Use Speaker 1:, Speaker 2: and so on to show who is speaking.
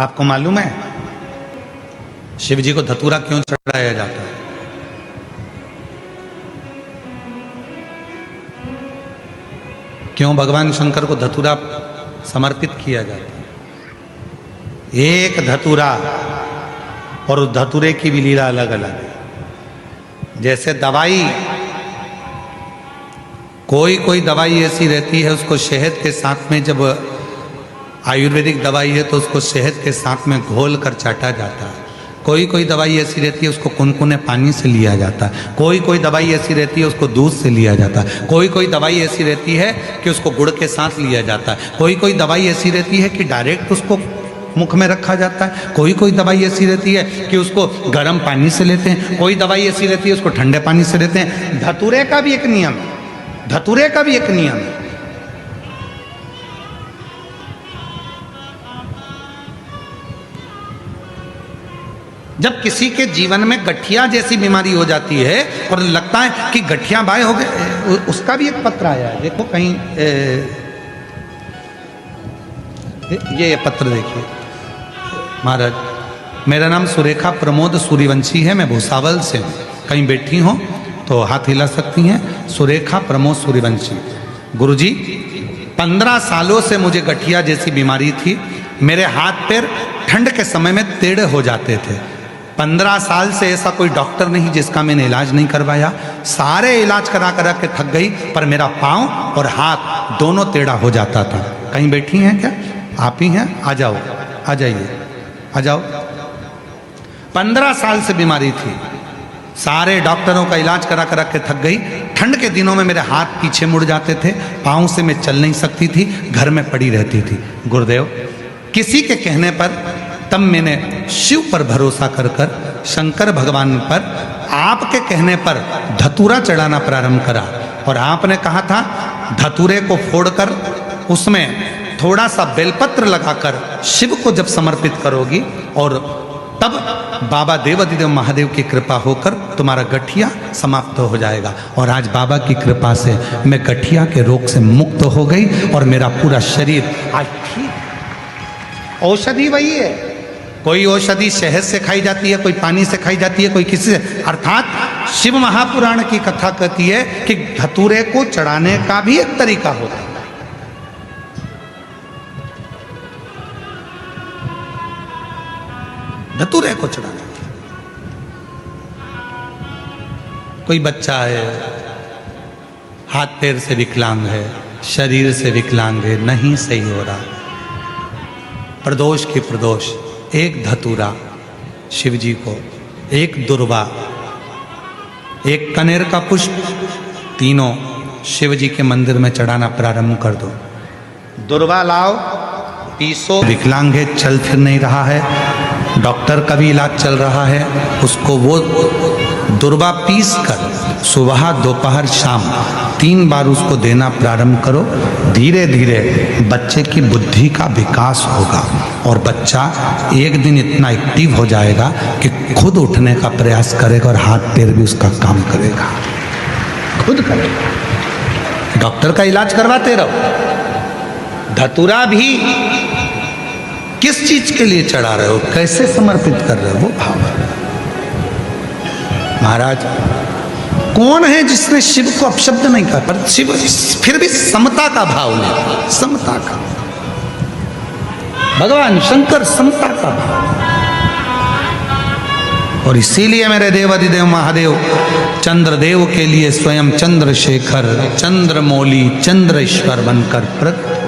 Speaker 1: आपको मालूम है शिव जी को धतूरा क्यों चढ़ाया जाता है? क्यों भगवान शंकर को धतूरा समर्पित किया जाता है? एक धतूरा और उस धतूरे की भी लीला अलग अलग है। जैसे दवाई, कोई दवाई ऐसी रहती है उसको शहद के साथ में, जब आयुर्वेदिक दवाई है तो उसको शहद के साथ में घोल कर चाटा जाता है। कोई दवाई ऐसी रहती है उसको कुनकुने पानी से लिया जाता है। कोई दवाई ऐसी रहती है उसको दूध से लिया जाता है। कोई दवाई ऐसी रहती है कि उसको गुड़ के साथ लिया जाता है। कोई दवाई ऐसी रहती है कि डायरेक्ट उसको मुख में रखा जाता है। कोई दवाई ऐसी रहती है कि उसको गर्म पानी से लेते हैं। कोई दवाई ऐसी रहती है उसको ठंडे पानी से लेते हैं। धतूरे का भी एक नियम है, धतूरे का भी एक नियम है। जब किसी के जीवन में गठिया जैसी बीमारी हो जाती है और लगता है कि गठिया बाय हो गए, उसका भी एक पत्र आया है। देखो कहीं ये पत्र देखिए। महाराज, मेरा नाम सुरेखा प्रमोद सूर्यवंशी है, मैं भूसावल से हूँ। कहीं बैठी हो तो हाथ हिला सकती हैं। सुरेखा प्रमोद सूर्यवंशी। गुरुजी, 15 सालों से मुझे गठिया जैसी बीमारी थी। मेरे हाथ पैर ठंड के समय में टेढ़े हो जाते थे। 15 साल से ऐसा कोई डॉक्टर नहीं जिसका मैंने इलाज नहीं करवाया। सारे इलाज करा के थक गई, पर मेरा पाँव और हाथ दोनों टेढ़ा हो जाता था। कहीं बैठी हैं क्या? आप ही हैं? आ जाओ, आ जाइए, आ जाओ। 15 साल से बीमारी थी, सारे डॉक्टरों का इलाज करा के थक गई। ठंड के दिनों में मेरे हाथ पीछे मुड़ जाते थे, पाँव से मैं चल नहीं सकती थी, घर में पड़ी रहती थी। गुरुदेव, किसी के कहने पर तब मैंने शिव पर भरोसा कर शंकर भगवान पर आपके कहने पर धतूरा चढ़ाना प्रारंभ करा। और आपने कहा था धतूरे को फोड़कर उसमें थोड़ा सा बेलपत्र लगाकर शिव को जब समर्पित करोगी और तब बाबा देवाधिदेव महादेव की कृपा होकर तुम्हारा गठिया समाप्त हो जाएगा। और आज बाबा की कृपा से मैं गठिया के रोग से मुक्त हो गई और मेरा पूरा शरीर आज ठीक। औषधि वही है, कोई औषधि शहद से खाई जाती है, कोई पानी से खाई जाती है, कोई किसी से। अर्थात शिव महापुराण की कथा कहती है कि धतूरे को चढ़ाने का भी एक तरीका होता है। धतूरे को चढ़ाना। कोई बच्चा है, हाथ पैर से विकलांग है, शरीर से विकलांग है, नहीं सही हो रहा, प्रदोष की प्रदोष, एक धतूरा शिव जी को, एक दुर्वा, एक कनेर का पुष्प, तीनों शिव जी के मंदिर में चढ़ाना प्रारंभ कर दो। दुर्वा लाओ, पीसो। विकलांग है, चल फिर नहीं रहा है, डॉक्टर का भी इलाज चल रहा है, उसको वो दुर्वा पीस कर सुबह दोपहर शाम 3 बार उसको देना प्रारंभ करो। धीरे धीरे बच्चे की बुद्धि का विकास होगा और बच्चा एक दिन इतना एक्टिव हो जाएगा कि खुद उठने का प्रयास करेगा और हाथ पैर भी उसका काम करेगा, खुद करेगा। डॉक्टर का इलाज करवाते रहो। धतूरा भी किस चीज के लिए चढ़ा रहे हो, कैसे समर्पित कर रहे हो, वो भाव है। महाराज, कौन है जिसने शिव को अपशब्द नहीं कहा, पर शिव फिर भी समता का भाव ले, समता का। भगवान शंकर समता का भाव। और इसीलिए मेरे देवाधिदेव महादेव चंद्रदेव के लिए स्वयं चंद्रशेखर, चंद्रमौली, चंद्रेश्वर बनकर प्रकट